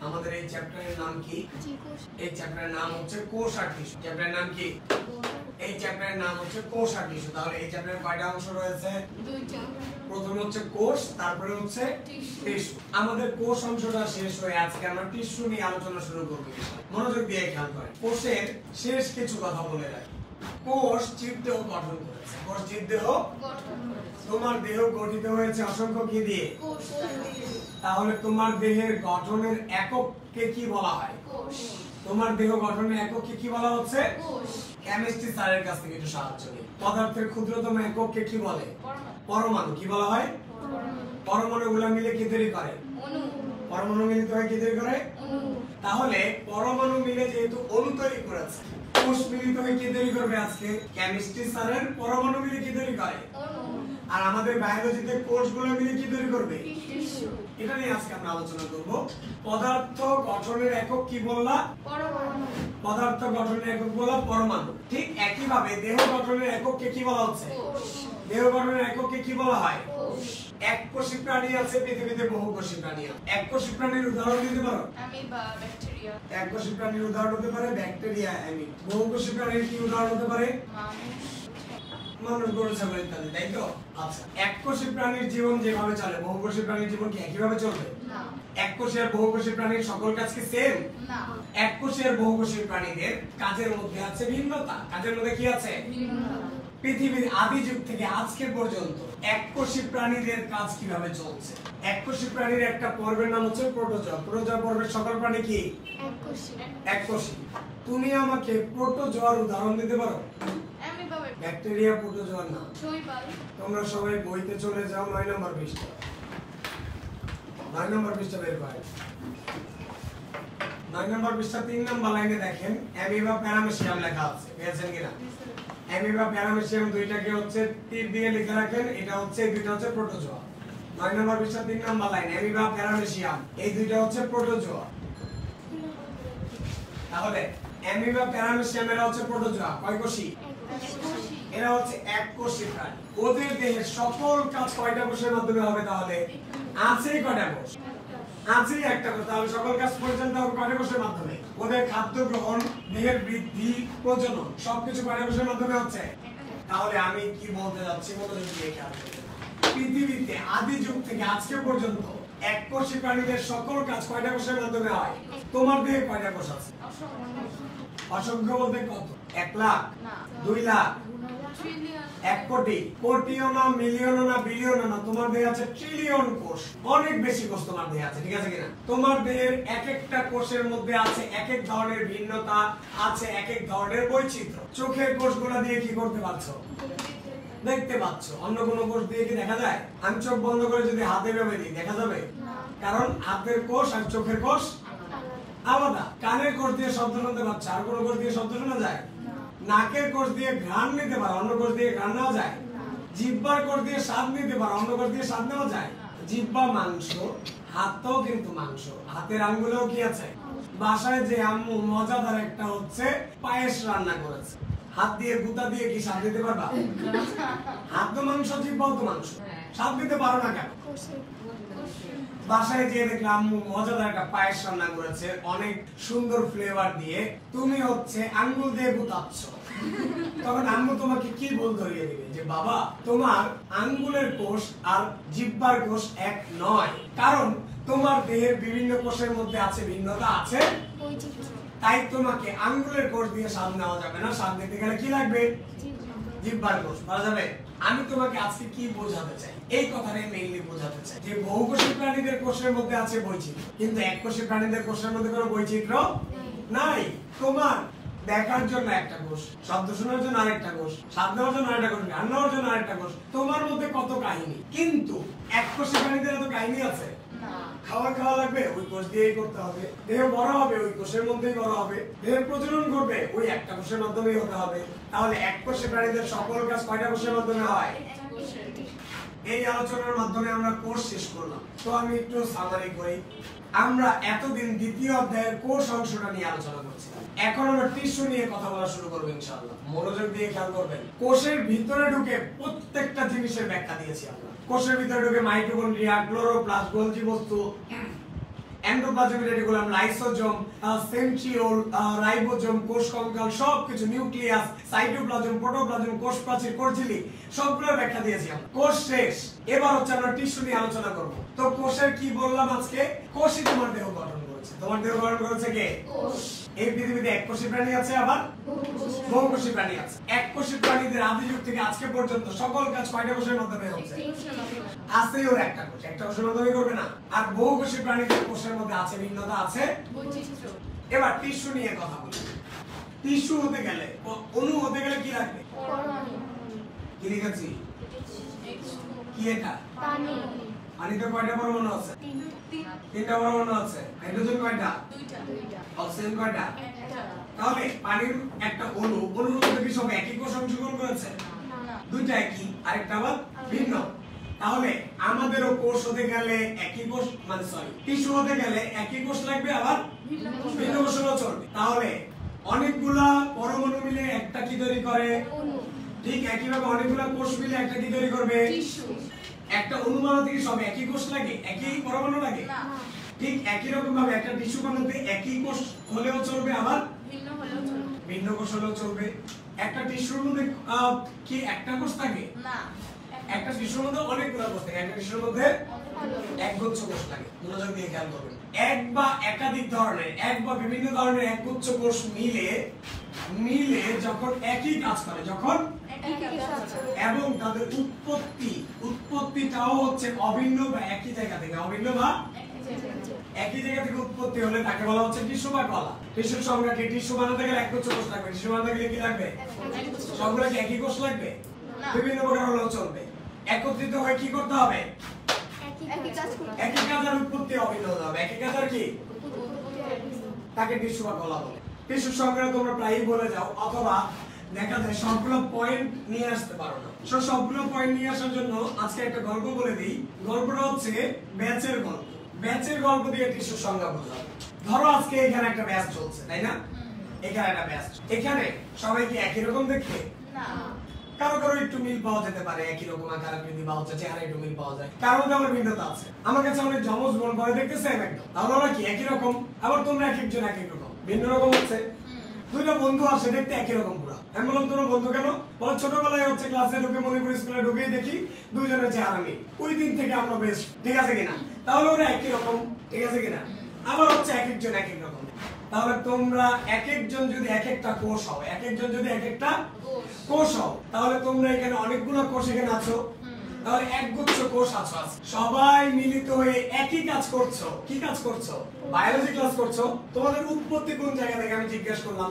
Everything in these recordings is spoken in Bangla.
আমাদের এই চ্যাপ্টারের নাম কি? এই চ্যাপ্টারের নাম হচ্ছে কোষ আর টিস্যু। চ্যাপ্টারের নাম কি? এই চ্যাপ্টারের নাম হচ্ছে কোষ আর টিস্যু। তাহলে এই চ্যাপ্টারের কয়টা অংশ রয়েছে? দুইটা। প্রথম হচ্ছে কোষ, তারপরে হচ্ছে টিস্যু। আমাদের কোষ অংশটা শেষ হয়ে আজকে আমরা টিস্যু নিয়ে আলোচনা শুরু করব। মনোযোগ দিয়ে খেয়াল করেন। কোষের শেষ কিছু কথা বলে রাখি। কোষ জীবদেহ গঠন করেছে। কোষ জীবদেহ গঠন করেছে। তোমার দেহ গঠিত হয়েছে অসংখ্য কি দিয়ে? কোষ দিয়ে। তাহলে তোমার দেহের গঠনের একককে কি বলা হয়? কোষ। তোমার দেহ গঠনের একককে কি বলা হচ্ছে? কোষ। কেমিস্ট্রি স্যারের কাছ থেকে একটু সাহায্য নিন। পদার্থের ক্ষুদ্রতম একককে কি বলে? পরমাণু। কি বলা হয়? পরমাণুগুলো মিলে কি তৈরি করে? অণু। পরমাণু মিলিত হয়ে কি তৈরি করে? অণু। তাহলে পরমাণু মিলে যেহেতু অণু তৈরি করেছে, কোষ মিলিত হয়ে কি তৈরি করবে? আজকে কেমিস্ট্রি স্যারের পরমাণু মিলে কি তৈরি করে? অণু। আর আমাদের বায়োলজিতে কোষগুলো মিলে কি তৈরি করবে? টিস্যু। এটা নিয়ে আজকে আমরা আলোচনা করব। পদার্থ গঠনের একক কি বললা? পরমাণু। পদার্থ গঠনের একক বলা পরমাণু। ঠিক একই ভাবে দেহ গঠনের একককে কি বলা হচ্ছে? কোষ। দেহ গঠনের একককে কি বলা হয়? কোষ। এককোষী প্রাণী আছে পৃথিবীতে, বহুকোষী প্রাণী আছে। এককোষী প্রাণীর উদাহরণ দিতে পারো? Amoeba, bacteria. এককোষী প্রাণীর উদাহরণ হতে পারে ব্যাকটেরিয়া, অ্যামিব। বহুকোষী প্রাণীর কি উদাহরণ হতে পারে? মানুষ, গরু, ছাগল ইত্যাদি, তাই তো? আচ্ছা, এককোষী প্রাণীর জীবন যেভাবে চলে, বহুকোষী প্রাণীর জীবন কি একইভাবে চলবে? না। এককোষী আর বহুকোষী প্রাণীর সকল কাজ কি সেম? না। এককোষী আর বহুকোষী প্রাণীদের কাজের মধ্যে আছে ভিন্নতা। কাজের মধ্যে কি আছে? ভিন্নতা। পৃথিবীর আদি যুগ থেকে আজকে পর্যন্ত এককোষী প্রাণীদের কাজ কিভাবে চলছে? এককোষী প্রাণীর একটা পর্বের নাম হচ্ছে প্রোটোজোয়া। প্রোটোজোয়া পর্বের সকল প্রাণী কি? এককোষী। এককোষী। তুমি আমাকে প্রোটোজোয়ার উদাহরণ দিতে পারো? ব্যাকটেরিয়া, প্রোটোজোয়ার নাম। শৈবাল। তোমরা সবাই বইতে চলে যাও 9 নম্বর পৃষ্ঠা। 9 নম্বর পৃষ্ঠা বের করো। 9 নম্বর পৃষ্ঠা 3 নম্বর লাইনে দেখেন অ্যামিবা, প্যারামেসিয়াম লেখা আছে। পেয়েছেন কিনা? অ্যামিবা, প্যারামেসিয়াম দুইটাকে হচ্ছে তীর দিয়ে লিখে রাখেন। এটা হচ্ছে, এই দুইটা হচ্ছে প্রোটোজোয়া। 9 নম্বর পৃষ্ঠা 3 নম্বর লাইন অ্যামিবা, প্যারামেসিয়াম, এই দুইটা হচ্ছে প্রোটোজোয়া। তাহলে অ্যামিবা, প্যারামেসিয়াম এরা হচ্ছে প্রোটোজোয়া। কয় কোষী? এরা হচ্ছে এককোষী প্রাণী। ওদের দেহের সকল কাজ কয়টা কোষের মাধ্যমে হবে? তাহলে আছে কয়টা কোষ? আছে একটা কোষ। তাহলে সকল কাজ পরিচালিত হবে কয়টা কোষের মাধ্যমে? ওদের খাদ্য গ্রহণ, দেহের বৃদ্ধি, প্রজনন সবকিছু কয়টা কোষের মাধ্যমে হচ্ছে? তাহলে আমি কি বলতে যাচ্ছি মনোযোগ দিয়ে খেয়াল করুন। পৃথিবীতে আদি যুগ থেকে আজকে পর্যন্ত এককোষী প্রাণীদের সকল কাজ কয়টা কোষের মাধ্যমে হয়? তোমার দেহে কয়টা কোষ আছে? অসংখ্য বলতে কত? 1 লাখ, 2 লাখ, 1 কোটি? কোটিও না, মিলিয়নও না, বিলিয়নও না। তোমার দেহে আছে ট্রিলিয়ন কোষ। অনেক বেশি কোষ তোমার দেহে আছে, ঠিক আছে কিনা? তোমার দেহের এক একটা কোষের মধ্যে আছে এক এক ধরনের ভিন্নতা, আছে এক এক ধরনের বৈচিত্র্য। চোখের কোষগুলো দিয়ে কি করতে পারছো? দেখতে পাচ্ছ। অন্য কোনো কোষ দিয়ে কি দেখা যায়? আমি চোখ বন্ধ করে যদি হাতে ভেবে দিই দেখা যাবে? কারণ হাতের কোষ আর চোখের কোষ আলাদা। কানের কোষ দিয়ে শব্দ শুনতে পাচ্ছ, আর কোনো কোষ দিয়ে শব্দ শোনা যায়? নাকের কোষ দিয়ে ঘ্রাণ নিতে পারো, অন্য কোষ দিয়ে ঘ্রাণ নেওয়া যায়? জিহ্বার কোষ দিয়ে স্বাদ নিতে পারো, অন্য কোষ দিয়ে স্বাদ নেওয়া যায়? জিহ্বা মাংস, হাতও কিন্তু মাংস। হাতের আঙ্গুলেও কি আছে? বাসায় যে আম্মু মজাদার একটা হচ্ছে পায়েস রান্না করেছে, হাত দিয়ে গুতা দিয়ে কি স্বাদ দিতে পারবা? হাত তো মাংস, জিহ্বাও তো মাংস, স্বাদ দিতে পারো না কেন? বাসায় যেয়ে দেখলাম আম্মু মজাদার একটা পায়েস রান্না করেছে অনেক সুন্দর ফ্লেভার দিয়ে, তুমি হচ্ছে আঙ্গুল দিয়ে গুতাচ্ছ। তখন আম্মু তোমাকে কি বল ধরিয়ে দিবে যে বাবা তোমার আঙ্গুলের কোষ আর জিহ্বার কোষ এক নয়, কারণ তোমার দেহের বিভিন্ন কোষের মধ্যে আছে ভিন্নতা, আছে তাই তোমাকে আঙ্গুলের কোষ দিয়ে স্বাদ নেওয়া যাবে না। স্বাদ নিতে গেলে কি লাগবে? জিহ্বার কোষ। বলা যাবে? আমি তোমাকে আজকে কি বোঝাতে চাই? এই কথাটাই মেইনলি বোঝাতে চাই যে বহুকোষী প্রাণীদের কোষের মধ্যে আছে বৈচিত্র্য, কিন্তু এককোষী প্রাণীদের কোষের মধ্যে কোনো বৈচিত্র্য নাই। তোমার দেখার জন্য একটা কোষ, শব্দ শোনার জন্য আরেকটা কোষ, স্বাদ নেওয়ার জন্য আরেকটা কোষ, ঘ্রাণ নেওয়ার জন্য আরেকটা কোষ। তোমার মধ্যে কত কাহিনী, কিন্তু এককোষী প্রাণীদের তো কাহিনী আছে। খাবার খাওয়া লাগবে, ওই কোষ দিয়েই করতে হবে। দেহ বড় হবে, ওই কোষের মধ্যেই বড় হবে। দেহের প্রজনন ঘটবে, ওই একটা কোষের মাধ্যমেই হতে হবে। তাহলে এককোষী প্রাণীদের সকল কাজ কয়টা কোষের মাধ্যমে হয়? এই আলোচনার মাধ্যমে আমরা কোষ শেষ করলাম। তো আমি একটু সামারি করি। আমরা এতদিন দ্বিতীয় অধ্যায়ের কোষ অংশটা নিয়ে আলোচনা করছিলাম। এখন আমরা টিস্যু নিয়ে কথা বলা শুরু করবো ইনশাআল্লাহ। মনোযোগ দিয়ে খেয়াল করবেন। কোষের ভিতরে ঢুকে প্রত্যেকটা জিনিসের ব্যাখ্যা দিয়েছি আমরা। কোষের ভিতরে ঢুকে মাইটোকন্ড্রিয়া, ক্লোরোপ্লাস্ট, গোলজি বস্তু, endoplasmic reticulum, lysosome, centriole, ribosome, কোষ কঙ্কাল সবকিছু, নিউক্লিয়াস, সাইটোপ্লাজম, প্রোটোপ্লাজম, কোষ প্রাচীর, কোষ ঝিল্লি সবগুলোর ব্যাখ্যা দিয়েছি আমরা। কোষ শেষ, এবার হচ্ছে আমরা টিস্যু নিয়ে আলোচনা করব। তো কোষের কি বললাম আজকে? কোষই তোমার দেহ গঠন করেছে। তোমার দেহ গঠন করেছে কে? কোষ। এই পৃথিবীতে এককোষী প্রাণী আছে, আবার বহুকোষী প্রাণী আছে। এককোষী প্রাণীদের আদি যুগ থেকে আজকে পর্যন্ত সকল কাজ কয়টা কোষের মাধ্যমে হচ্ছে? আছে ওর একটা কোষ, একটা কোষের মাধ্যমে করবে না। আর বহুকোষী প্রাণীদের কোষের মধ্যে আছে ভিন্নতা, আছে বৈচিত্র্য। এবার টিস্যু নিয়ে কথা বলি। টিস্যু হতে গেলে, অণু হতে গেলে কি লাগবে? পরমাণু। কি লিখেছি? কি এটা? পানি। পানিতে কয়টা পরমাণু আছে? তিনটা পরমাণু আছে। হাইড্রোজেন কয়টা? দুইটা। অক্সিজেন কয়টা? একটা। তাহলে পানির একটা অণু, অণুর মধ্যে কি সব একই কোষ অংশগ্রহণ করেছে? না, দুইটা একই, আরেকটা আবার ভিন্ন। তাহলে আমাদেরও কোষ হতে গেলে একই কোষ, মানে সরি, টিস্যু হতে গেলে একই কোষ লাগবে, আবার ভিন্ন কোষ হলেও চলবে। তাহলে অনেকগুলা পরমাণু মিলে একটা কি তৈরি করে? অণু। ঠিক একইভাবে অনেকগুলা কোষ মিলে একটা কি তৈরি করবে? টিস্যু। একটা অণু বানাতে কি সব একই কোষ লাগে, একই পরমাণু লাগে? না। ঠিক একই রকম ভাবে একটা টিস্যু বানাতে একই কোষ হলেও চলবে, আবার ভিন্ন হলেও চলবে, ভিন্ন কোষ হলেও চলবে। একটা টিস্যুর মধ্যে কি একটা কোষ থাকে? না, একটা টিস্যুর মধ্যে অনেকগুলো কোষ থাকে। একটা টিস্যুর মধ্যে একগুচ্ছ কোষ থাকে। মনোযোগ দিয়ে খেয়াল করবেন। এক বা একাধিক ধরনের, এক বা বিভিন্ন ধরনের একগুচ্ছ কোষ মিলে যখন একই কাজ করে, যখন এবং তাদের উৎপত্তিটাও হচ্ছে অভিন্ন বা একই জায়গা থেকে, অভিন্ন বা একই জায়গা থেকে উৎপত্তি হলে তাকে বলা হচ্ছে টিস্যু বা কলা। টিস্যুর সংজ্ঞা কি? টিস্যু বানাতে গেলে একগুচ্ছ কোষ লাগবে। টিস্যু বানাতে গেলে কি লাগবে? সবগুলো কি একই কোষ লাগবে? বিভিন্ন প্রকার হলেও চলবে। একত্রিত হয়ে কি করতে হবে? একই কাজ আর উৎপত্তি অভিন্ন হতে হবে। একই কাজ আর কি? তাকে টিস্যু বা কলা বলে। টিস্যুর সংজ্ঞা তোমরা প্রায়ই বলে যাও, অথবা দেখা যায় সবগুলো পয়েন্ট নিয়ে আসতে পারো না। সবগুলো পয়েন্ট নিয়ে আসার জন্য আজকে একটা গল্প বলে দিই। গল্পটা হচ্ছে ব্যাচের গল্প। ব্যাচের গল্প দিয়ে টিস্যুর সংজ্ঞা বোঝাবো। ধরো আজকে এখানে একটা ব্যাচ চলছে, তাই না? এখানে একটা ব্যাচ, এখানে সবাই কি একই রকম দেখতে? না, কারো কারো একটু মিল পাওয়া যেতে পারে, একই রকম আকার আকৃতি বা হচ্ছে চেহারা একটু মিল পাওয়া যায়। কারো মধ্যে আমার ভিন্নতা আছে। আমার কাছে অনেক জমজ বোন করে দেখতে সেম একদম, তাহলে ওরা কি একই রকম? আবার তোমরা এক একজন এক এক রকম, ভিন্ন রকম হচ্ছে। দুইটা বন্ধু আসে, দেখতে একই রকম পুরো। আমি বললাম তোর বন্ধু কেন? বলে ছোটবেলায় হচ্ছে ক্লাসে ঢুকে, মণিপুর স্কুলে ঢুকেই দেখি দুইজনের চেহারা মিল, ওই দিন থেকে আমরা বেস্ট। ঠিক আছে কিনা? তাহলে ওরা একই রকম, ঠিক আছে কিনা? আবার হচ্ছে এক একজন এক এক রকম। তাহলে তোমরা এক একজন যদি এক একটা কোষ হও, এক একজন যদি এক একটা কোষ হও, তাহলে তোমরা এখানে অনেকগুলো কোষ এখানে আছো। তাহলে একগুচ্ছ কোষ আছো, সবাই মিলিত হয়ে একই কাজ করছো। কি কাজ করছো? বায়োলজি ক্লাস করছো। তোমাদের উৎপত্তি কোন জায়গা থেকে আমি জিজ্ঞেস করলাম,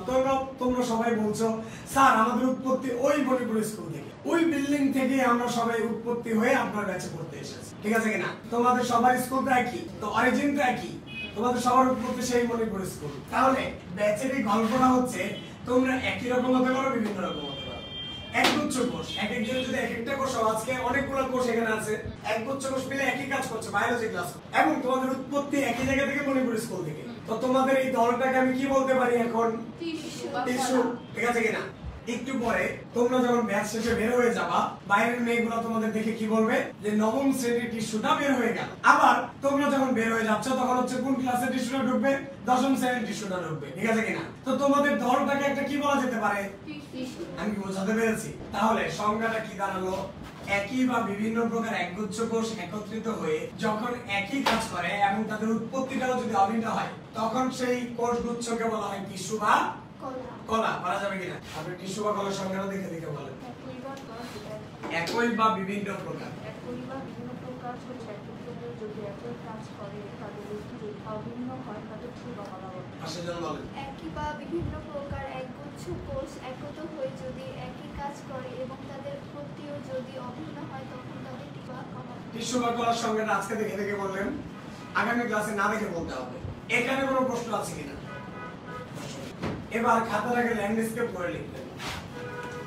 তোমরা সবাই বলছো স্যার আমাদের উৎপত্তি ওই মণিপুর স্কুল থেকে, ওই বিল্ডিং থেকে আমরা সবাই উৎপত্তি হয়ে আপনার ব্যাচে পড়তে এসেছি। ঠিক আছে কিনা? তোমাদের সবার স্কুল তো একই, তো অরিজিন তো একই, তোমাদের সবার উৎপত্তি সেই মণিপুর স্কুল। তাহলে ব্যাচের এই গল্পটা হচ্ছে তোমরা একই রকম হতে পারো, বিভিন্ন রকম হতে পারো। একগুচ্ছ কোষ, এক একজন যদি এক একটা কোষ, আজকে অনেকগুলো কোষ এখানে আছে, একগুচ্ছ কোষ মিলে একই কাজ করছে, বায়োলজি ক্লাস, এবং তোমাদের উৎপত্তি একই জায়গা থেকে, মণিপুর স্কুল থেকে। তো তোমাদের এই দলটাকে আমি কি বলতে পারি এখন? টিস্যু। ঠিক আছে কিনা? একটু পরে তোমরা যখন ব্যাচ শেষে বের হয়ে যাবা, বাইরের মেয়েগুলো তোমাদের দেখে কি বলবে? যে নবম শ্রেণীর টিস্যুটা বের হয়ে গেল। আবার তোমরা যখন বের হয়ে যাচ্ছ, তখন হচ্ছে কোন ক্লাসের টিস্যুটা ঢুকবে? দশম শ্রেণীর টিস্যুটা ঢুকবে। ঠিক আছে কিনা? তো তোমাদের দলটাকে একটা কি বলা যেতে পারে? আমি কি বোঝাতে পেরেছি? তাহলে সংজ্ঞাটা কি দাঁড়ালো? একই বা বিভিন্ন প্রকার একগুচ্ছ কোষ একত্রিত হয়ে যখন একই কাজ করে এবং তাদের উৎপত্তিটাও যদি অভিন্ন হয়, তখন সেই কোষগুচ্ছকে বলা হয় টিস্যু বা কলা। পারা যাবে কিনা? আপনি টিস্যু বা কলার সংজ্ঞাটা দেখে দেখে বলেন। একই বা বিভিন্ন প্রকার, একই বা বিভিন্ন প্রকার হচ্ছে যদি একই কাজ করে তাদের অভিন্ন হয়, তাদের কি বলা হবে? আসলে বলেন। একই বা বিভিন্ন প্রকার একগুচ্ছ কোষ একত্রিত হয়ে যদি একই কাজ করে এবং তাদের উৎপত্তিও যদি অভিন্ন হয়, তখন তাদের কি বা কলা। টিস্যু বা কলার সংজ্ঞাটা আজকে দেখে দেখে বললেন, আগামী ক্লাসে না দেখে বলতে হবে। এখানে কোনো প্রশ্ন আছে কিনা? এবার খাতার আগে ল্যান্ডস্কেপ করে লিখবেন।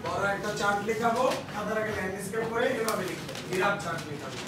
বড় একটা চার্ট লেখাবো, খাতার আগে ল্যান্ডস্কেপ করে এভাবে লিখবেন, বিরাট চার্ট লেখাবো।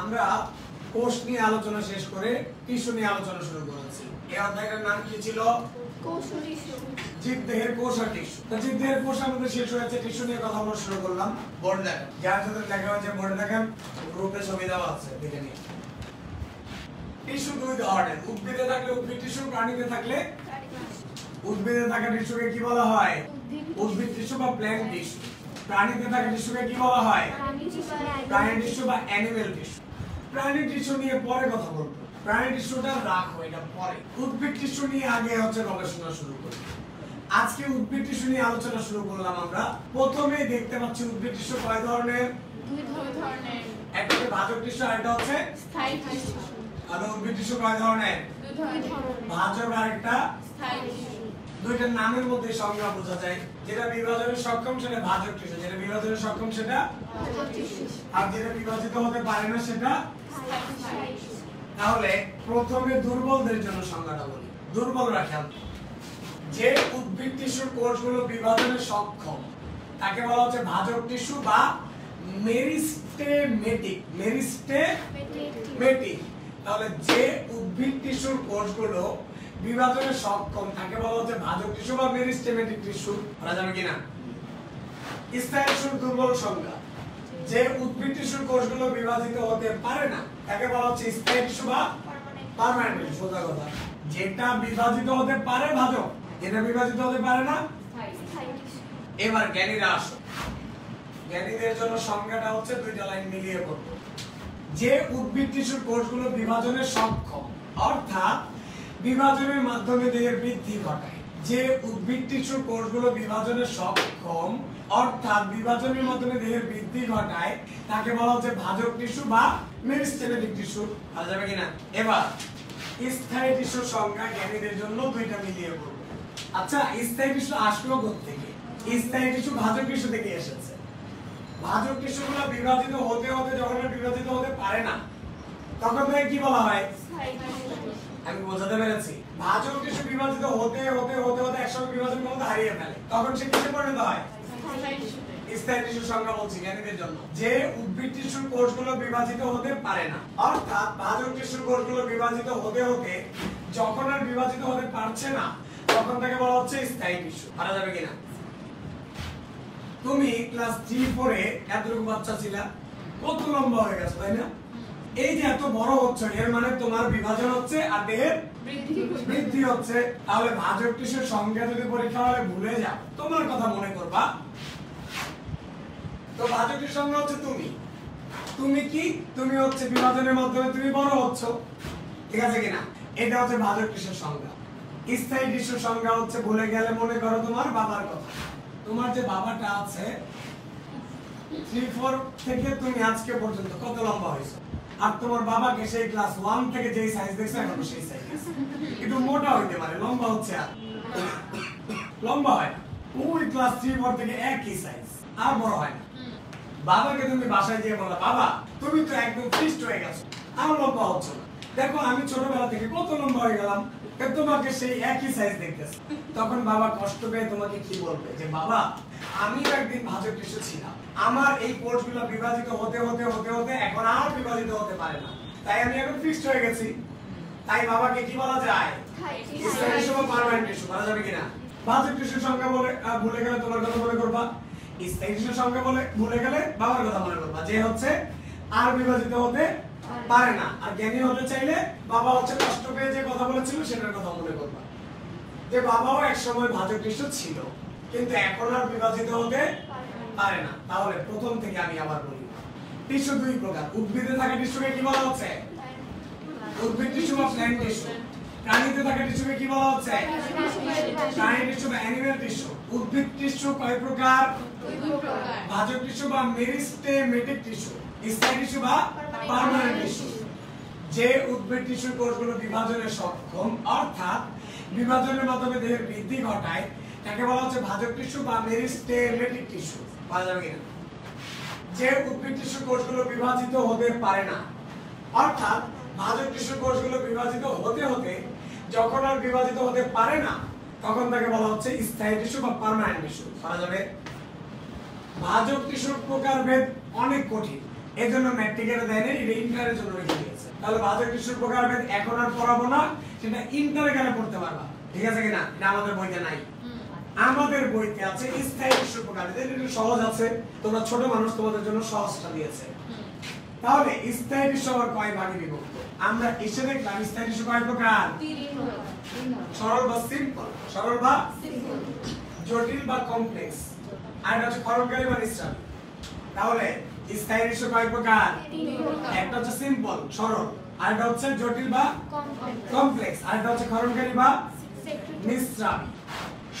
আমরা কোষ নিয়ে আলোচনা শেষ করে টিস্যু নিয়ে আলোচনা শুরু করেছি। এই অধ্যায়টার নাম কি ছিল? কোষ ও টিস্যু। জীবদেহের কোষ আর টিস্যু। তো জীবদেহের কোষ আমাদের শেষ হয়েছে, টিস্যু নিয়ে কথা বলা শুরু করলাম। বোর্ড দেখেন, যার সাথে লেখা হয়েছে বোর্ডে দেখেন, গ্রুপে ছবি দেওয়া আছে, দেখে নিন। টিস্যু দুই ধরনের, উদ্ভিদে থাকলে উদ্ভিদ টিস্যু, প্রাণীতে থাকলে উদ্ভিদে থাকা টিস্যুকে কি বলা হয়? উদ্ভিদ টিস্যু বা প্ল্যান্ট টিস্যু। প্রাণীতে থাকা টিস্যুকে কি বলা হয়? প্রাণী টিস্যু বা অ্যানিমেল টিস্যু। প্রাণী টিস্যু নিয়ে পরে কথা বলবো, প্রাণী টিস্যুটা রাখো, এটা পরে। উদ্ভিদ টিস্যু নিয়ে আগে হচ্ছে গবেষণা শুরু করি। আজকে উদ্ভিদ টিস্যু নিয়ে আলোচনা শুরু করলাম আমরা। প্রথমেই দেখতে পাচ্ছি উদ্ভিদ টিস্যু কয় ধরনের? দুই ধরনের। একটা হচ্ছে ভাজক টিস্যু আর একটা হচ্ছে স্থায়ী টিস্যু। আর উদ্ভিদ টিস্যু কয় ধরনের? দুই ধরনের। ভাজক আর একটা স্থায়ী টিস্যু। দুইটার নামের মধ্যে সংজ্ঞা বোঝা যায়। যেটা বিভাজনে সক্ষম সেটা ভাজক টিস্যু, যেটা বিভাজনে সক্ষম সেটা ভাজক টিস্যু। আর যেটা বিভাজিত হতে পারে না সেটা। স্থায়ী টিস্যু। তাহলে প্রথমে দুর্বলদের জন্য সংজ্ঞাটা বলি। দুর্বল রাখেন, যে উদ্ভিদ টিস্যুর কোষগুলো বিভাজনে সক্ষম তাকে বলা হচ্ছে ভাজক টিস্যু বা মেরিস্টেমেটিক। মেরিস্টেমেটিক। তাহলে যে উদ্ভিদ টিস্যুর কোষগুলো বিভাজনে সক্ষম তাকে বলা হচ্ছে ভাজক টিস্যু বা মেরিস্টেমেটিক টিস্যু। বলা যাবে কিনা? স্থায়ী টিস্যুর দুর্বল সংজ্ঞা, যে উদ্ভিদ টিস্যুর কোষগুলো বিভাজিত হতে পারে না তাকে বলা হচ্ছে স্থায়ী টিস্যু বা পার্মানেন্ট টিস্যু। সোজা কথা, যেটা বিভাজিত হতে পারে ভাজক, যেটা বিভাজিত হতে পারে না স্থায়ী টিস্যু। এবার জ্ঞানীরা আসো, জ্ঞানীদের জন্য সংজ্ঞাটা হচ্ছে দুইটা লাইন মিলিয়ে করব। যে উদ্ভিদ টিস্যুর কোষগুলো বিভাজনে সক্ষম অর্থাৎ বিভাজনের মাধ্যমে দেহের বৃদ্ধি ঘটায়, যে উদ্ভিদ টিস্যুর কোষগুলো বিভাজনে সক্ষম অর্থাৎ বিভাজনের মাধ্যমে দেহের বৃদ্ধি ঘটায় তাকে বলা হচ্ছে ভাজক টিস্যু বা মেরিস্টেমেটিক টিস্যু। বলা যাবে কিনা? এবার স্থায়ী টিস্যুর সংজ্ঞা জ্ঞানীদের জন্য দুইটা মিলিয়ে করব। আচ্ছা, স্থায়ী টিস্যু আসলো কোত্থেকে? স্থায়ী টিস্যু ভাজক টিস্যু থেকে এসেছে। ভাজক টিস্যুগুলো বিভাজিত হতে হতে যখন বিভাজিত হতে পারে না তখন তাকে কি বলা হয়? স্থায়ী টিস্যু। আমি বোঝাতে পেরেছি? ভাজক টিস্যু বিভাজিত হতে হতে হতে হতে একসময় বিভাজন ক্ষমতা হারিয়ে ফেলে, তখন সে কিসে পরিণত হয়? স্থায়ী টিস্যু। স্থায়ী টিস্যুর সংজ্ঞা বলছি জ্ঞানীদের জন্য, যে উদ্ভিদ টিস্যুর কোষগুলো বিভাজিত হতে পারে না অর্থাৎ ভাজক টিস্যুর কোষগুলো বিভাজিত হতে হতে যখন আর বিভাজিত হতে পারছে না তখন তাকে বলা হচ্ছে স্থায়ী টিস্যু। পারা যাবে কিনা? তুমি ক্লাস 3-4 এ এতটুকু বাচ্চা ছিলা, কত লম্বা হয়ে গেছে, তাই না? এই যে এত বড় হচ্ছে এর মানে তোমার বিভাজন হচ্ছে আর দেহের বৃদ্ধি হচ্ছে। তাহলে ভাজক টিস্যুর সংজ্ঞা যদি পরীক্ষা হলে ভুলে যাও, তোমার কথা মনে করবা। তো ভাজক টিস্যুর সংজ্ঞা হচ্ছে তুমি। তুমি কি? তুমি হচ্ছে বিভাজনের মাধ্যমে তুমি বড় হচ্ছ, ঠিক আছে কিনা? এটা হচ্ছে ভাজক টিস্যুর সংজ্ঞা। স্থায়ী টিস্যুর সংজ্ঞা হচ্ছে ভুলে গেলে মনে করো তোমার বাবার কথা। তোমার যে বাবাটা আছে 3-4 থেকে তুমি আজকে পর্যন্ত কত লম্বা হয়েছে, আর তোমার বাবাকে সেই ক্লাস 1 থেকে যেই সাইজ দেখছো এখন সেই সাইজ। একটু মোটা হইতে পারে, লম্বা হচ্ছে আর লম্বা হয় না। ওই ক্লাস 3-4 থেকে একই সাইজ, আর বড় হয় না। বাবাকে তুমি বাসায় গিয়ে বলো, বাবা তুমি তো একদম ফিক্সড হয়ে গেছো, আর লম্বা হচ্ছে না। দেখো আমি ছোটবেলা থেকে কত লম্বা হয়ে গেলাম, তোমাকে সেই একই সাইজ দেখতেছে। তখন বাবা কষ্ট পেয়ে তোমাকে কি বলবে? যে বাবা আমিও একদিন ভাজক টিস্যু ছিলাম, আমার এই কোষগুলো বিভাজিত হতে হতে হতে হতে এখন আর বিভাজিত হতে পারে না, তাই আমি এখন ফিক্সড হয়ে গেছি। তাই বাবাকে কি বলা যায়? স্থায়ী টিস্যু বা পার্মানেন্ট টিস্যু। বলা যাবে কিনা? ভাজক টিস্যুর সংজ্ঞা বলে ভুলে গেলে তোমার কথা মনে করবা, স্থায়ী টিস্যুর সংজ্ঞা বলে ভুলে গেলে বাবার কথা মনে করবা, যে হচ্ছে আর বিভাজিত হতে পারে না। আর জ্ঞানী হতে চাইলে বাবা হচ্ছে কষ্ট পেয়ে যে কথা বলেছিল সেটার কথা মনে করবা, যে বাবাও এক সময় ভাজক টিস্যু ছিল কিন্তু এখন আর বিভাজিত হতে পারে না। তাহলে প্রথম থেকে আমি আবার বলি, টিস্যু দুই প্রকার। উদ্ভিদে থাকা টিস্যুকে কি বলা হচ্ছে? উদ্ভিদ টিস্যু বা প্ল্যান্ট টিস্যু। প্রাণীতে থাকা টিস্যুকে কি বলা হচ্ছে? প্রাণী টিস্যু বা অ্যানিমেল টিস্যু। উদ্ভিদ টিস্যু কয় প্রকার? ভাজক টিস্যু বা মেরিস্টেমেটিক টিস্যু, স্থায়ী টিস্যু বা পার্মানেন্ট টিস্যু। যে উদ্ভিদ টিস্যুর কোষগুলো বিভাজনে সক্ষম অর্থাৎ বিভাজনের মাধ্যমে দেহের বৃদ্ধি ঘটায় তাকে বলা হচ্ছে ভাজক টিস্যু বা মেরিস্টেমেটিক টিস্যু। বলা যাবে কিনা? যে উদ্ভিদ টিস্যুর কোষগুলো বিভাজিত হতে পারে না অর্থাৎ ভাজক টিস্যুর কোষগুলো বিভাজিত হতে হতে যখন আর বিভাজিত হতে পারে না তখন তাকে বলা হচ্ছে স্থায়ী টিস্যু বা পার্মানেন্ট টিস্যু। বলা যাবে ভাজক টিস্যুর প্রকারভেদ অনেক কঠিন, এই জন্য ম্যাট্রিকের দেয় না, এটা ইন্টারের জন্য রেখে দিয়েছে। তাহলে ভাজক টিস্যুর প্রকারভেদ এখন আর পড়াবো না, সেটা ইন্টারে গেলে পড়তে পারবা, ঠিক আছে কিনা? এটা আমাদের বইতে নাই। আমাদের বইতে আছে স্থায়ী টিস্যুর প্রকারভেদ। এটা একটু সহজ আছে, তোমরা ছোট মানুষ, তোমাদের জন্য সহজটা দিয়েছে। তাহলে স্থায়ী টিস্যু আবার কয় ভাগে বিভক্ত? আমরা এসে দেখলাম স্থায়ী টিস্যু কয় প্রকার? সরল বা সিম্পল, সরল বা জটিল বা কমপ্লেক্স, আর এটা হচ্ছে ক্ষরণকারী বা নিঃস্রাবী। তাহলে স্থায়ী টিস্যু কয় প্রকার? একটা হচ্ছে সিম্পল সরল, আর এটা হচ্ছে জটিল বা কমপ্লেক্স, আর এটা হচ্ছে ক্ষরণকারী বা নিঃস্রাবী।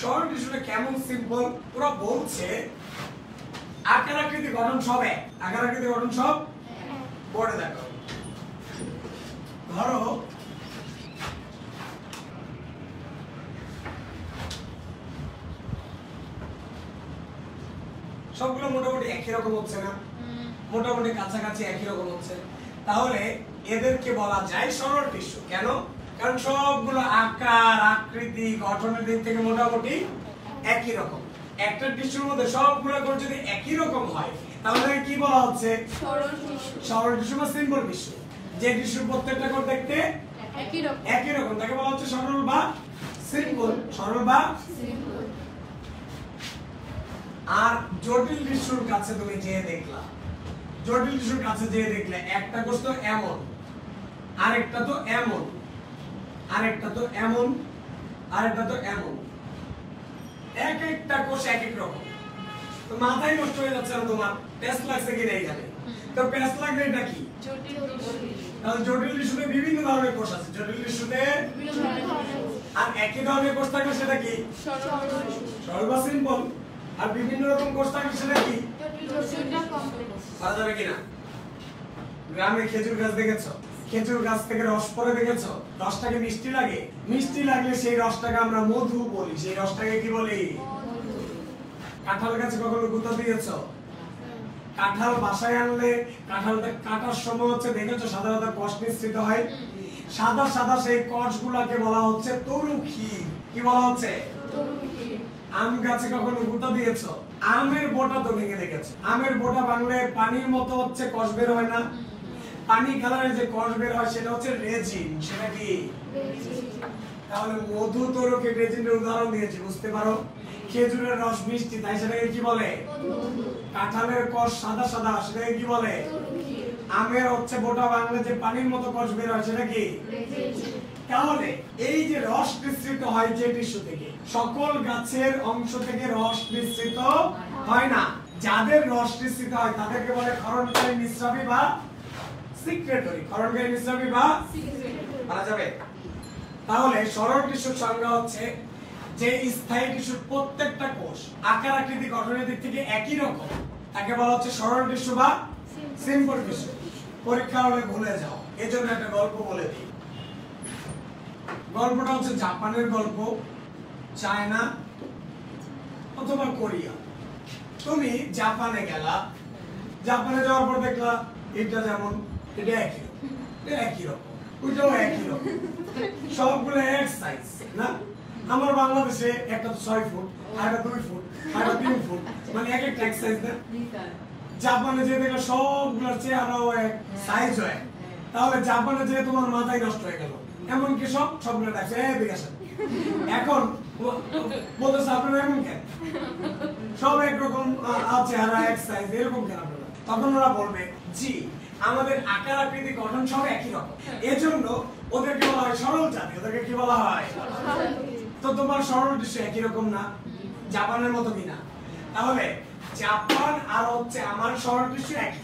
সরল টিস্যুটা কেমন সিম্পল? ওরা বলছে আকার আকৃতি গঠন সব এক, আকার আকৃতি গঠন সব পড়ে দেখো। ধরো সবগুলো মোটামুটি একই রকম হচ্ছে না, মোটামুটি কাছাকাছি একই রকম হচ্ছে, তাহলে এদেরকে বলা যায় সরল টিস্যু। কেন? কারণ সবগুলো আকার আকৃতি গঠনের দিক থেকে মোটামুটি একই রকম। একটা টিস্যুর মধ্যে সবগুলো কোণ যদি একই রকম হয় তাহলে কি বলা হচ্ছে? সরল টিস্যু বা সিম্পল টিস্যু। যে টিস্যুর প্রত্যেকটা কোণ দেখতে একই রকম তাকে বলা হচ্ছে সরল বা সিম্পল, সরল বা সিম্পল। আর জটিল টিস্যুর কাছে তুমি যে দেখলা, জটিল টিস্যুর কাছে যে দেখলে একটা কোষ তো এমন, আরেকটা তো এমন, আরেকটা তো এমন, আরেকটা তো এমন, এক একটা কোষ এক এক রকম। তো মাথায় নষ্ট হয়ে যাচ্ছে না তোমার? টেস্ট লাগছে কি নেই এখানে? তো টেস্ট লাগলে এটা কি? তাহলে জটিল টিস্যুতে বিভিন্ন ধরনের কোষ আছে, জটিল টিস্যুতে আর একই ধরনের কোষ থাকলে সেটা কি? সরল বা সিম্পল। আর বিভিন্ন রকম কোষ থাকলে সেটা কি? পারা যাবে কিনা? গ্রামে খেজুর গাছ দেখেছো? খেজুর গাছ থেকে রস পড়ে দেখেছো? রসটাকে মিষ্টি লাগে, মিষ্টি লাগলে সেই রসটাকে আমরা মধু বলি, সেই রসটাকে কি বলি? কাঁঠাল গাছে কখনো গুঁতা দিয়েছো? কাঁঠাল বাসায় আনলে কাঁঠালটা কাটার সময় হচ্ছে দেখেছো সাধারণত কষ নিঃসৃত হয়, সাদা সাদা সেই কষগুলোকে বলা হচ্ছে তরুক্ষী। কি বলা হচ্ছে? আম গাছে কখনো গুঁতা দিয়েছো? আমের বোটা তো ভেঙে দেখেছো, আমের বোটা ভাঙলে পানির মতো হচ্ছে কষ বের হয় না? পানি কালারের যে কষ বের হয় সেটা হচ্ছে রেজিন, সেটা কি? তাহলে মধু তরুকে রেজিনের উদাহরণ দিয়েছি, বুঝতে পারো? খেজুরের রস মিষ্টি, তাই সেটাকে কি বলে? কাঁঠালের কষ সাদা সাদা, সেটাকে কি বলে? আমের হচ্ছে বোটা ভাঙলে যে পানির মতো কষ বের হয় সেটা কি? তাহলে এই যে রস নিঃসৃত হয় যে টিস্যু থেকে, সকল গাছের অংশ থেকে রস নিঃসৃত হয় না। যাদের রস নিঃসৃত হয় তাদেরকে বলে ক্ষরণকারী নিঃস্রাবী বা সিক্রেটরি। ক্ষরণকারী নিঃস্রাবী বা বলা যাবে। তাহলে সরল টিস্যুর সংজ্ঞা হচ্ছে যে স্থায়ী টিস্যুর প্রত্যেকটা কোষ আকার আকৃতি গঠনের দিক থেকে একই রকম, তাকে বলা হচ্ছে সরল টিস্যু বা সিম্পল টিস্যু। পরীক্ষা হলে ভুলে যাও, এজন্য একটা গল্প বলে দিই। গল্পটা হচ্ছে জাপানের গল্প, চায়না অথবা কোরিয়া। তুমি জাপানে গেলা, জাপানে যাওয়ার পর দেখলা এটা যেমন এটা একই রকম, এটা একই রকম, ওইটাও একই রকম, সবগুলো এক সাইজ না? আমার বাংলাদেশে একটা তো 6 ফুট, আরেকটা 2 ফুট, আরেকটা 3 ফুট, মানে এক একটা এক সাইজ না? জাপানে যে দেখলা সবগুলোর চেহারাও এক, সাইজ হয়। তাহলে জাপানে যে তোমার মাথায় নষ্ট হয়ে গেল, এমনকি সবগুলো ডাকছে বিকাশন। এখন বলতেছে আপনারা এমন কেন? সব একরকম চেহারা এক সাইজ, এরকম কেন আপনারা? তখন ওরা বলবে জি আমাদের আকার আকৃতি গঠন সব একই রকম, এজন্য ওদেরকে বলা হয় সরল জাতি। ওদেরকে কি বলা হয়? তো তোমার সরল টিস্যু একই রকম না, জাপানের মতো কিনা? তাহলে জাপান আর হচ্ছে আমার সরল টিস্যু একই,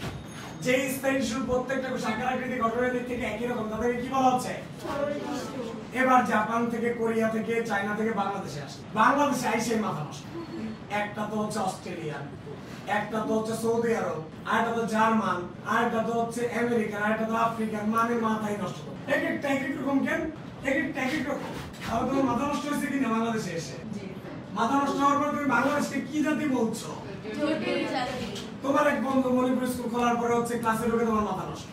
যে স্থায়ী টিস্যুর প্রত্যেকটা আকার আকৃতি গঠনের দিক থেকে একই রকম, তাদেরকে কি বলা হচ্ছে? এবার জাপান থেকে, কোরিয়া থেকে, চায়না থেকে বাংলাদেশে আসে। বাংলাদেশে আইসে মাথা নষ্ট। একটা তো হচ্ছে অস্ট্রেলিয়ান, একটা তো হচ্ছে সৌদি আরব, আরেকটা তো জার্মান, আরেকটা তো হচ্ছে আমেরিকান, আরেকটা তো আফ্রিকান, মানে মাথায় নষ্ট করে। এক একটা এক এক রকম কেন? এক একটা এক এক রকম। তাহলে তোমার মাথা নষ্ট হয়েছে কিনা বাংলাদেশে এসে? মাথা নষ্ট হওয়ার পর তুমি বাংলাদেশকে কি জাতি বলছো? তোমার এক বন্ধু মণিপুর স্কুল খোলার পরে হচ্ছে ক্লাসে ঢুকে তোমার মাথা নষ্ট।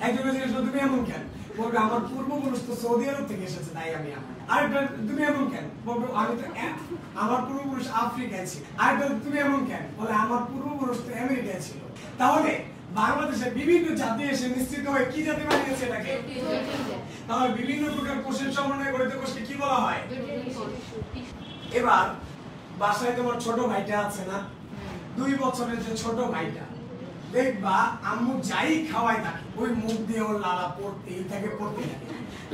একজনের জিজ্ঞেস করলো তুমি এমন কেন? বলবে আমার পূর্বপুরুষ তো সৌদি আরব থেকে এসেছে তাই আমি এমন। আরেকটা তুমি এমন কেন? বলবে আমি তো আমার পূর্বপুরুষ আফ্রিকায় ছিল। আরেকটা তুমি এমন কেন? বলে আমার পূর্বপুরুষ তো আমেরিকায় ছিল। তাহলে বাংলাদেশে বিভিন্ন জাতি এসে মিশ্রিত হয়ে কি জাতি বানিয়েছে এটাকে? তাহলে বিভিন্ন প্রকার কোষের সমন্বয়ে গঠিত কোষকে কি বলা হয়? এবার বাসায় তোমার ছোট ভাইটা আছে না, 2 বছরের যে ছোট ভাইটা, দেখবা আম্মু যাই খাওয়ায় তাকে ওই মুখ দিয়ে ওর লালা পড়তেই থাকে।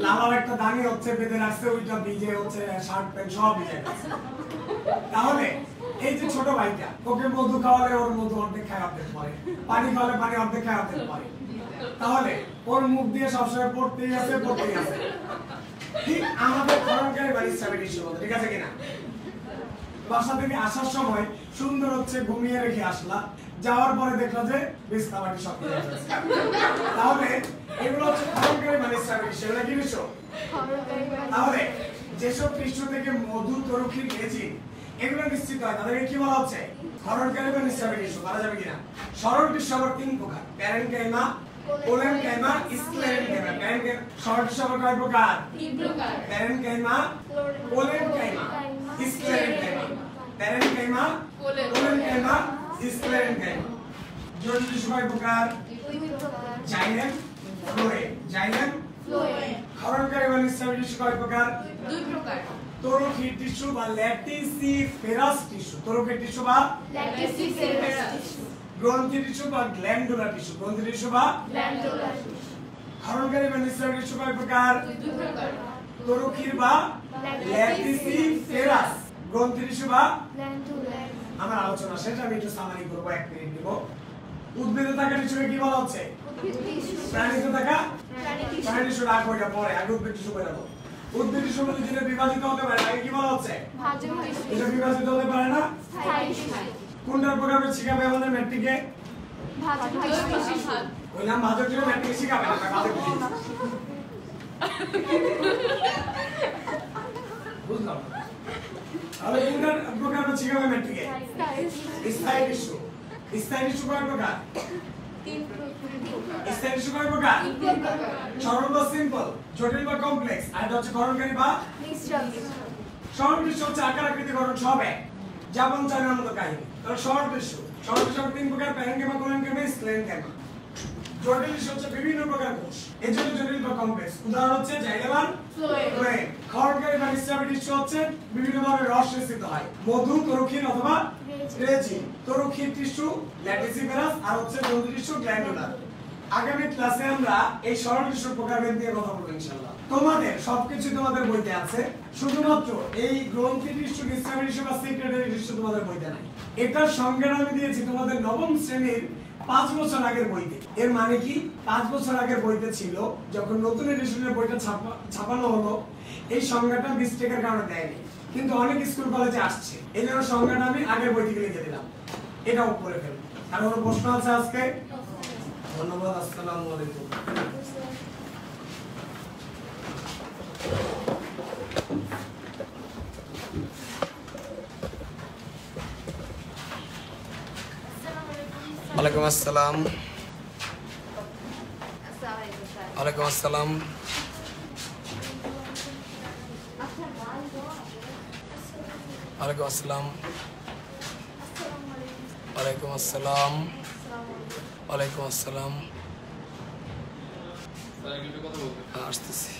লালার একটা দানি হচ্ছে বেঁধে রাখছে, ওইটা ভিজে হচ্ছে শার্ট প্যান্ট সব ভিজে গেছে। তাহলে এই যে ছোট ভাইটা, ওকে মধু খাওয়ালে ওর মধু অর্ধেক খায় অর্ধেক পরে, পানি খাওয়ালে পানি অর্ধেক খায় অর্ধেক পরে। তাহলে ওর মুখ দিয়ে সবসময় পড়তেই আছে। ঠিক আমাদের ধরনকারী বাড়ি স্ট্যাবিলিটি বলতে, ঠিক আছে কিনা? বাসা থেকে আসার সময় সুন্দর হচ্ছে ঘুমিয়ে রেখে আসলা, যাওয়ার পরে দেখলা যে বিছনা বাটি সব ভিজে গেছে। তাহলে এগুলো হচ্ছে ধরনকারী বাড়ি স্ট্যাবিলিটি, সেগুলো কি বিষয়? তাহলে যেসব পৃষ্ঠ থেকে মধু, তরুক্ষী, রেজিন এগুলো নিশ্চিত হয় তাদেরকে কি বলা হচ্ছে? ধরনকারী বা স্ট্যাবিলিটি বলা যাবে কিনা? সরল টিস্যু আবার 3 প্রকার: প্যারেনকাইমা, কোলেনকাইমা, স্ক্লেরেনকাইমা। সরল টিস্যু আবার কয় প্রকার? 3 প্রকার: parenchyma, collenchyma, sclerenchyma. Parenchyma, collenchyma, sclerenchyma. জটিল টিস্যু কয় প্রকার? 2 প্রকার: জাইলেম, ফ্লোয়েম। Xylem, phloem. ধরনকারী বা স্ট্যাবিলিটি কয় প্রকার? 2 প্রকার: তরুক্ষীর টিস্যু বা ল্যাটিসিফেরাস টিস্যু। তরুক্ষীর টিস্যু বা ল্যাটিসিফেরাস টিস্যু। গ্রন্থি টিস্যু বা গ্ল্যান্ডুলার টিস্যু। গ্রন্থি টিস্যু বা গ্ল্যান্ডুলার টিস্যু। ধরনকারী বা স্ট্যাবিলিটি টিস্যু কয় প্রকার? 2 প্রকার: তরুক্ষীর বা ল্যাটিসিফেরাস। গ্রন্থি টিস্যু বা গ্ল্যান্ডুলার। আমার আলোচনা শেষ, আমি একটু সামারি করব, 1 মিনিট নিব। উদ্ভিদে থাকা টিস্যুকে কি বলা হচ্ছে? উদ্ভিদ টিস্যু। প্রাণীতে থাকা প্রাণী টিস্যু। প্রাণী টিস্যু রাখ ওইটা পরে, আগে উদ্ভিদ টিস্যু কইরা দাও। উদ্ভিদ টিস্যু মধ্যে যেটা বিভাজিত হতে পারে আগে কি বলা হচ্ছে? ভাজক টিস্যু। এটা বিভাজিত হতে পারে না। স্থায়ী টিস্যু। কোনটার প্রকারে শিখাবে আমাদের ম্যাট্রিকে? ভাজক টিস্যু। ওই নাম ভাজক টিস্যু ম্যাট্রিকে শিখাবে না, ভাজক টিস্যু। বুঝলাম। তাহলে কোনটার প্রকারে শিখাবে ম্যাট্রিকে? স্থায়ী টিস্যু। স্থায়ী টিস্যু কয় প্রকার? 3 প্রকার: স্থায়ী টিস্যু কয় প্রকার? 3 প্রকার: সরল বা সিম্পল, জটিল বা কমপ্লেক্স, আর এটা হচ্ছে গঠনকারী বা মিশ্রণ। সরল টিস্যু হচ্ছে আকার আকৃতি গঠন সব এক, যেমন চায়নার মতো কাহিনী। তাহলে সরল টিস্যু 3 প্রকার: প্যারেনকাইমা, কোলেনকাইমা, স্ক্লেরেনকাইমা। জটিল টিস্যু হচ্ছে বিভিন্ন প্রকার কোষ, এজন্য জটিল বা কমপ্লেক্স। উদাহরণ হচ্ছে জাইলেম আর ফ্লোয়েম। গঠনকারী বা স্ট্যাবিলিটি টিস্যু হচ্ছে বিভিন্ন ধরনের রস নিঃসৃত হয়, মধু, তরুক্ষীর অথবা রেজিন। তরুক্ষীর টিস্যু ল্যাটিসিফেরাস, আর হচ্ছে গ্রন্থি টিস্যু গ্ল্যান্ডুলার। আগামী ক্লাসে আমরা এই সরল টিস্যুর প্রকারভেদ নিয়ে কথা বলবো ইনশাআল্লাহ। তোমাদের সবকিছু তোমাদের বইতে আছে, শুধুমাত্র এই গ্রন্থি টিস্যু, স্ট্যাবিলিটি টিস্যু বা সেক্রেটারি টিস্যু তোমাদের বইতে নাই। এটার সংজ্ঞা আমি দিয়েছি তোমাদের 9ম শ্রেণীর 5 বছর আগের বইতে। এর মানে কি? 5 বছর আগের বইতে ছিল, যখন নতুন এডিশনের বইটা ছাপানো হলো, এই সংজ্ঞাটা মিস্টেকের কারণে দেয়নি, কিন্তু অনেক স্কুল কলেজে আসছে, এই জন্য সংজ্ঞাটা আমি আগের বই থেকে লিখে দিলাম। এটাও পড়ে ফেলবো। আর কোনো প্রশ্ন আছে আজকে? ধন্যবাদ। আসসালামু আলাইকুম। ওয়ালাইকুম আসসালাম। ওয়ালাইকুম আসসালাম। ওয়ালাইকুম আসসালাম। ওয়ালাইকুম আসসালাম। ওয়ালাইকুম আসসালাম। আসতেছি।